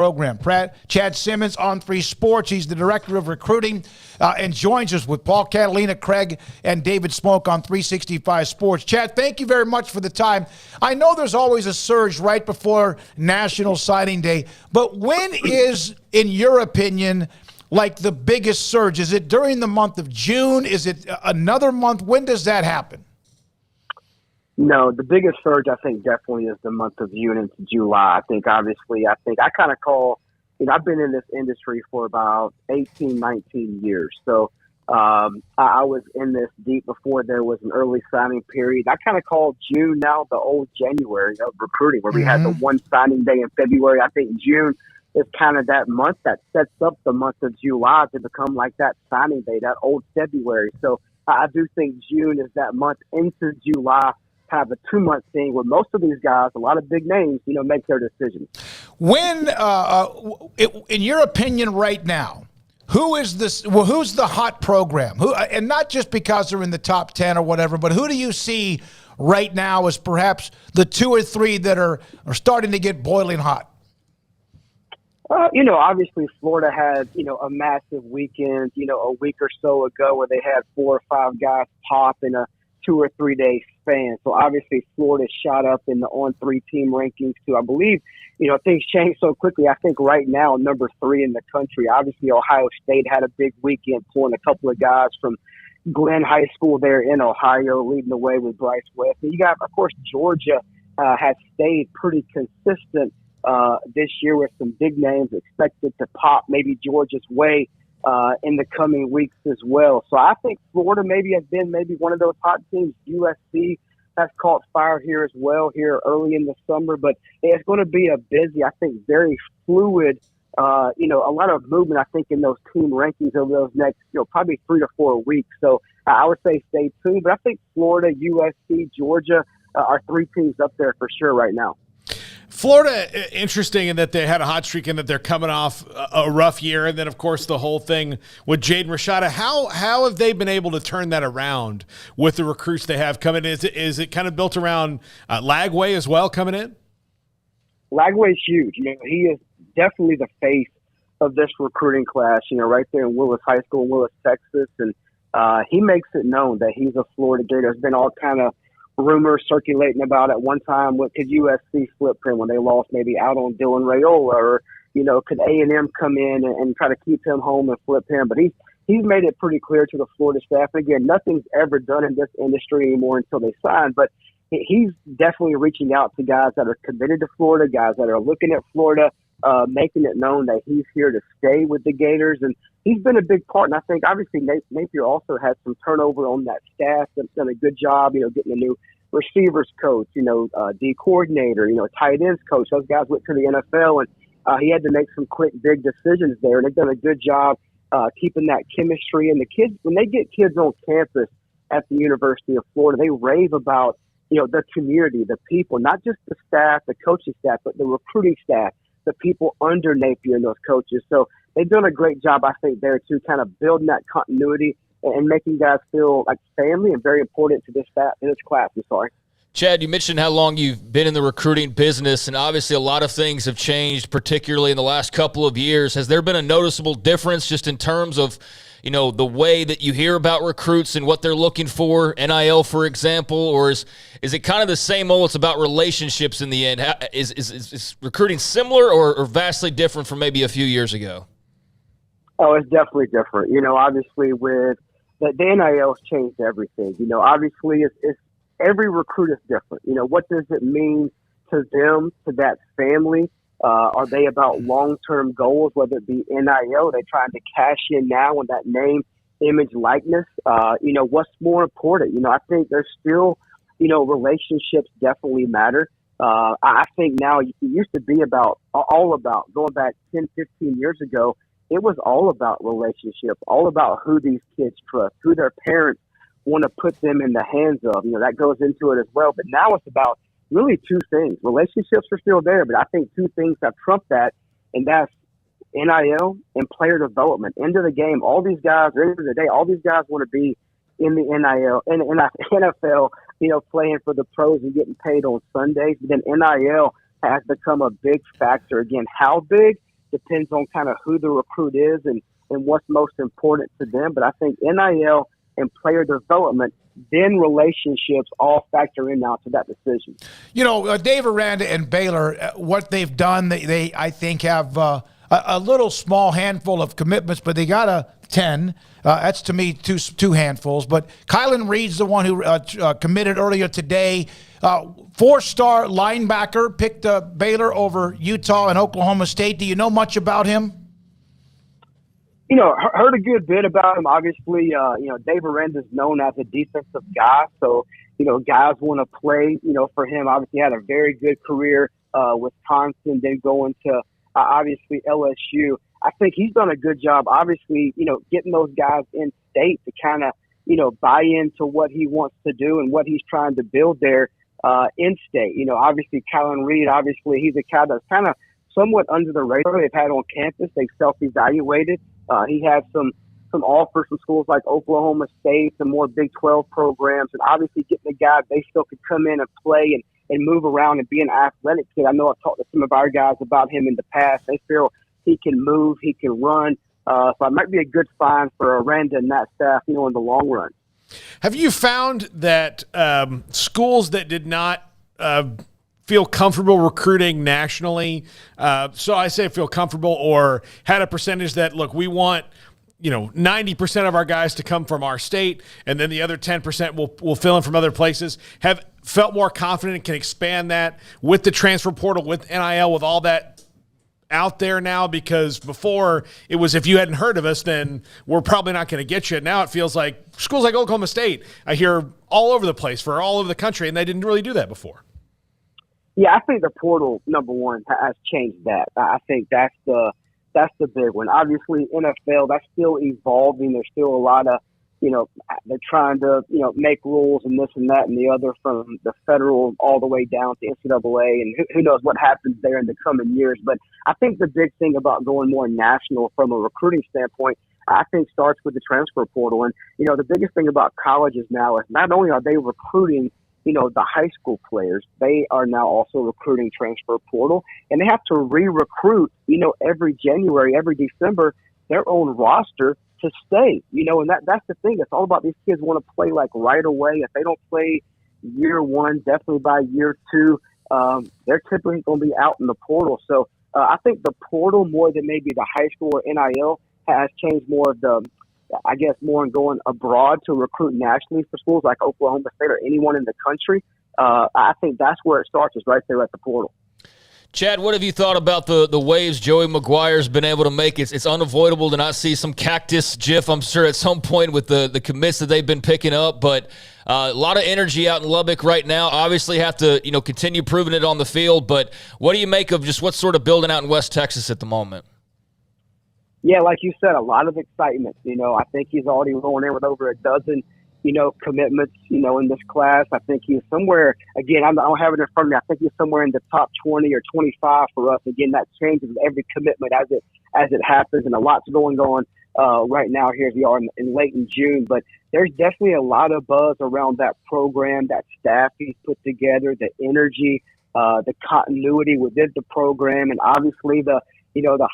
program. Chad Simmons, On3 Sports. He's the Director of Recruiting and joins us with Paul Catalina, Craig, and David Smoak on 365 Sports. Chad, thank you very much for the time. I know there's always a surge right before National Signing Day, but when is, in your opinion, like the biggest surge? Is it during the month of June? Is it another month? When does that happen? No, the biggest surge, I think, definitely is the month of June into July. I think I kind of call, I've been in this industry for about 18, 19 years. So I was in this deep before there was an early signing period. I kind of call June now the old January of recruiting, where we had the one signing day in February. I think June is kind of that month that sets up the month of July to become like that signing day, that old February. So I do think June is that month into July, have a 2-month thing where most of these guys, a lot of big names, make their decisions. When, in your opinion right now, who's the hot program? And not just because they're in the top 10 or whatever, but who do you see right now as perhaps the 2 or 3 that are starting to get boiling hot? Obviously Florida had, a massive weekend, a week or so ago where they had 4 or 5 guys pop in a 2 or 3 day span. So obviously Florida shot up in the On3 team rankings too. I believe, things change so quickly. I think right now, number 3 in the country. Obviously Ohio State had a big weekend, pulling a couple of guys from Glenn High School there in Ohio, leading the way with Bryce West. And you got, of course, Georgia has stayed pretty consistent this year with some big names expected to pop maybe Georgia's way in the coming weeks as well. So I think Florida has been one of those hot teams. USC has caught fire here as well here early in the summer, but it's going to be a busy, I think, very fluid, a lot of movement, I think, in those team rankings over those next, probably 3 to 4 weeks. So I would say stay tuned, but I think Florida, USC, Georgia are 3 teams up there for sure right now. Florida, interesting in that they had a hot streak and that they're coming off a rough year. And then, of course, the whole thing with Jaden Rashada. How have they been able to turn that around with the recruits they have coming in? Is it kind of built around Lagway as well coming in? Lagway's huge. He is definitely the face of this recruiting class, right there in Willis High School, Willis, Texas. And he makes it known that he's a Florida Gator. There's been all kind of rumors circulating about at one time what could USC flip him when they lost maybe out on Dylan Raiola, or could A&M come in and try to keep him home and flip him. But he's made it pretty clear to the Florida staff. Again, nothing's ever done in this industry anymore until they sign, but he's definitely reaching out to guys that are committed to Florida, guys that are looking at Florida, making it known that he's here to stay with the Gators. And he's been a big part. And I think obviously Napier also had some turnover on that staff. That's done a good job, getting a new receivers coach, D coordinator, tight ends coach. Those guys went to the NFL, and he had to make some quick, big decisions there. And they've done a good job keeping that chemistry. And the kids, when they get kids on campus at the University of Florida, they rave about, the community, the people, not just the staff, the coaching staff, but the recruiting staff, the people under Napier and those coaches. So they've done a great job, I think, there too, kind of building that continuity and making guys feel like family and very important to this class. I'm sorry. Chad, you mentioned how long you've been in the recruiting business, and obviously a lot of things have changed, particularly in the last couple of years. Has there been a noticeable difference just in terms of, the way that you hear about recruits and what they're looking for, NIL, for example, or is it kind of the same old, it's about relationships in the end? Is recruiting similar or vastly different from maybe a few years ago? Oh, it's definitely different. Obviously with the NIL's changed everything. Obviously it's every recruit is different. What does it mean to them, to that family? Are they about long-term goals, whether it be NIL? They're trying to cash in now on that name, image, likeness. What's more important? I think there's still, relationships definitely matter. I think now it used to be all about going back 10, 15 years ago. It was all about relationships, all about who these kids trust, who their parents want to put them in the hands of. That goes into it as well. But now it's about really 2 things. Relationships are still there, but I think 2 things have trumped that, and that's NIL and player development. End of the game, all these guys, at the end of the day, all these guys want to be in the NIL and NFL, playing for the pros and getting paid on Sundays. But then NIL has become a big factor. Again, how big? depends on kind of who the recruit is and what's most important to them. But I think NIL and player development, then relationships all factor in now to that decision. You know, Dave Aranda and Baylor, what they've done, they I think have a little small handful of commitments, but they got a 10. That's to me two handfuls. But Kylan Reed's the one who committed earlier today. 4-star linebacker, picked Baylor over Utah and Oklahoma State. Do you know much about him? You know, heard a good bit about him. Obviously, you know, Dave Aranda's known as a defensive guy. So, you know, guys want to play, you know, for him. Obviously had a very good career, Wisconsin, then going to obviously LSU. I think he's done a good job, obviously, you know, getting those guys in state to kind of, you know, buy into what he wants to do and what he's trying to build there in state. You know, obviously, Kylan Reed, obviously, he's a guy that's kind of somewhat under the radar. They've had on campus. They've self-evaluated. He had some offers from schools like Oklahoma State, some more Big 12 programs, and obviously getting a guy they still could come in and play and move around and be an athletic kid. I know I've talked to some of our guys about him in the past. They feel he can move, he can run. So it might be a good find for Aranda and that staff, you know, in the long run. Have you found that schools that did not feel comfortable recruiting nationally, so I say feel comfortable, or had a percentage that, look, we want, you know, 90% of our guys to come from our state, and then the other 10% will fill in from other places, have felt more confident and can expand that with the transfer portal, with NIL, with all that out there now? Because before it was, if you hadn't heard of us, then we're probably not going to get you. Now it feels like schools like Oklahoma State, I hear all over the place for all over the country, and they didn't really do that before. Yeah, I think the portal, number one, has changed that. I think that's the big one. Obviously, NFL, that's still evolving. There's still a lot of, you know, they're trying to, you know, make rules and this and that and the other, from the federal all the way down to NCAA, and who knows what happens there in the coming years. But I think the big thing about going more national from a recruiting standpoint, I think, starts with the transfer portal. And, you know, the biggest thing about colleges now is not only are they recruiting, you know, the high school players, they are now also recruiting transfer portal, and they have to re-recruit, you know, every January, every December, their own roster to stay, you know, and that's the thing. It's all about these kids want to play like right away. If they don't play year one, definitely by year two, they're typically going to be out in the portal. So I think the portal, more than maybe the high school or NIL, has changed more of the, I guess, more in going abroad to recruit nationally for schools like Oklahoma State or anyone in the country. I think that's where it starts, is right there at the portal. Chad, what have you thought about the waves Joey McGuire's been able to make? It's unavoidable to not see some cactus gif, I'm sure, at some point with the commits that they've been picking up. But a lot of energy out in Lubbock right now. Obviously have to, you know, continue proving it on the field. But what do you make of just what's sort of building out in West Texas at the moment? Yeah, like you said, a lot of excitement. You know, I think he's already rolling in with over a dozen, you know, commitments, you know, in this class. I think he's somewhere, again, I don't have it in front of me, I think he's somewhere in the top 20 or 25 for us. Again, that changes every commitment as it happens, and a lot's going on right now here as we are in late in June. But there's definitely a lot of buzz around that program, that staff he's put together, the energy, the continuity within the program, and obviously the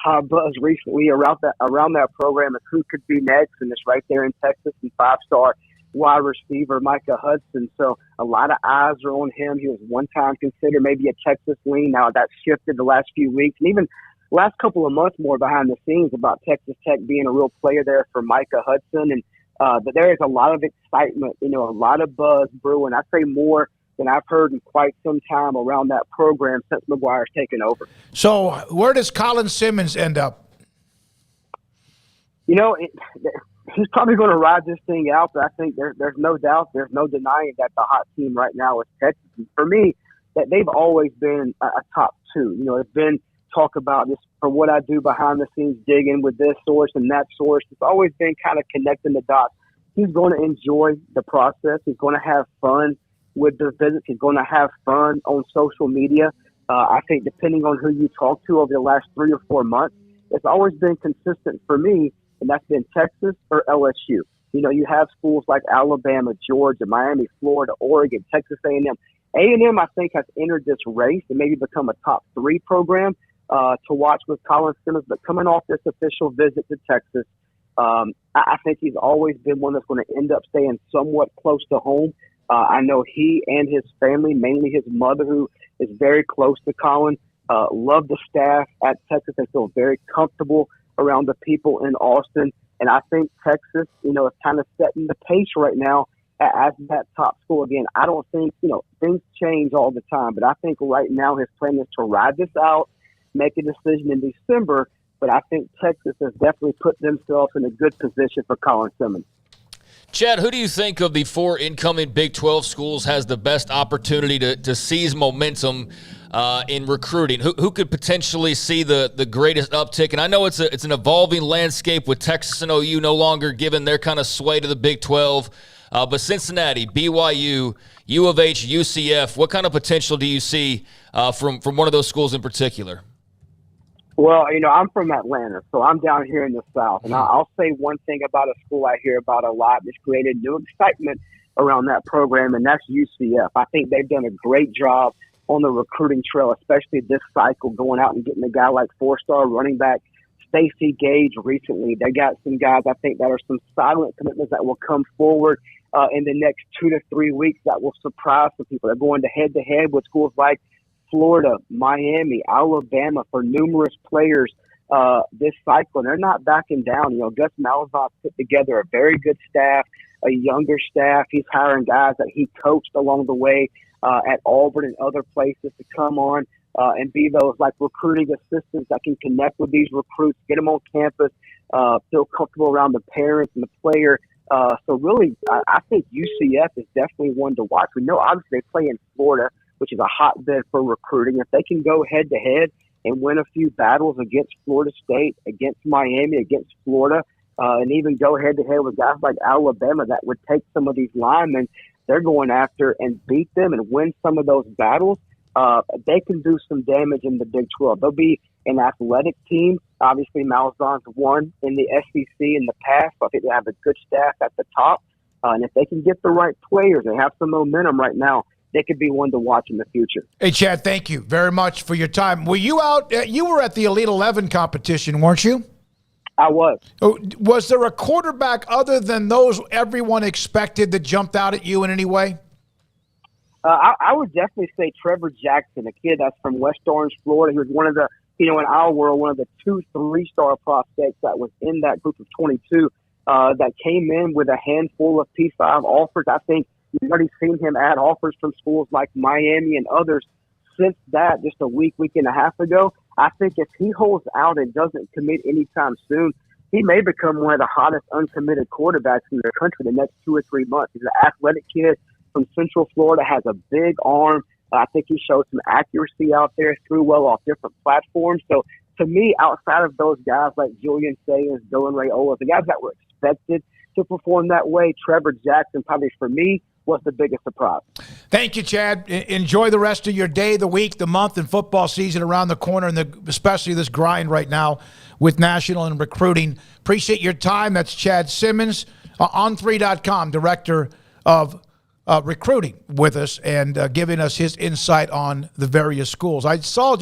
high buzz recently around that program is who could be next, and it's right there in Texas, and 5-star wide receiver Micah Hudson. So a lot of eyes are on him. He was one time considered maybe a Texas lean. Now that's shifted the last few weeks, and even last couple of months more behind the scenes about Texas Tech being a real player there for Micah Hudson. And but there is a lot of excitement, you know, a lot of buzz brewing. I'd say more than I've heard in quite some time around that program since McGuire's taken over. So where does Colin Simmons end up? You know, he's probably going to ride this thing out, but I think there's no doubt, there's no denying that the hot team right now is Texas. For me, that they've always been a top two. You know, it's been talk about this from what I do behind the scenes, digging with this source and that source. It's always been kind of connecting the dots. He's going to enjoy the process. He's going to have fun with the visits. He's going to have fun on social media. I think depending on who you talk to over the last 3 or 4 months, it's always been consistent for me, and that's been Texas or LSU. You know, you have schools like Alabama, Georgia, Miami, Florida, Oregon, Texas A&M. A&M, I think, has entered this race and maybe become a top 3 program. to watch with Colin Simmons. But coming off this official visit to Texas, I think he's always been one that's going to end up staying somewhat close to home. I know he and his family, mainly his mother, who is very close to Colin, love the staff at Texas. They feel very comfortable around the people in Austin. And I think Texas, is kind of setting the pace right now as that top school. Again, I don't think, things change all the time, but I think right now his plan is to ride this out, make a decision in December. But I think Texas has definitely put themselves in a good position for Colin Simmons. Chad, who do you think of the 4 incoming Big 12 schools has the best opportunity to seize momentum in recruiting? Who could potentially see the greatest uptick? And I know it's an evolving landscape with Texas and OU no longer giving their kind of sway to the Big 12. But Cincinnati, BYU, U of H, UCF, what kind of potential do you see from one of those schools in particular? Well, I'm from Atlanta, so I'm down here in the South. And I'll say one thing about a school I hear about a lot that's created new excitement around that program, and that's UCF. I think they've done a great job on the recruiting trail, especially this cycle, going out and getting a guy like 4-star running back Stacey Gage recently. They got some guys, I think, that are some silent commitments that will come forward in the next 2 to 3 weeks that will surprise some people. They're going head-to-head with schools like Florida, Miami, Alabama for numerous players this cycle. And they're not backing down. Gus Malzahn put together a very good staff, a younger staff. He's hiring guys that he coached along the way at Auburn and other places to come on and be those like recruiting assistants that can connect with these recruits, get them on campus, feel comfortable around the parents and the player. So really, I think UCF is definitely one to watch. We know obviously they play in Florida, which is a hotbed for recruiting. If they can go head-to-head and win a few battles against Florida State, against Miami, against Florida, and even go head-to-head with guys like Alabama that would take some of these linemen they're going after and beat them and win some of those battles, they can do some damage in the Big 12. They'll be an athletic team. Obviously, Malzahn's won in the SEC in the past, so I think they have a good staff at the top. And if they can get the right players and have some momentum right now, they could be one to watch in the future. Hey, Chad, thank you very much for your time. Were you out? You were at the Elite 11 competition, weren't you? I was. Was there a quarterback other than those everyone expected that jumped out at you in any way? I would definitely say Trevor Jackson, a kid that's from West Orange, Florida. He was one of the, in our world, one of the 2 3-star prospects that was in that group of 22 that came in with a handful of P5 offers. I think you've already seen him add offers from schools like Miami and others since that, just a week and a half ago. I think if he holds out and doesn't commit anytime soon, he may become one of the hottest uncommitted quarterbacks in the country the next 2 or 3 months. He's an athletic kid from Central Florida, has a big arm. I think he showed some accuracy out there, threw well off different platforms. So to me, outside of those guys like Julian Sayers, Dylan Raiola, the guys that were expected to perform that way, Trevor Jackson probably for me was the biggest surprise. Thank you, Chad. Enjoy the rest of your day, the week, the month, and football season around the corner, and especially this grind right now with national and recruiting. Appreciate your time. That's Chad Simmons, On3.com, Director of Recruiting, with us and giving us his insight on the various schools. I saw just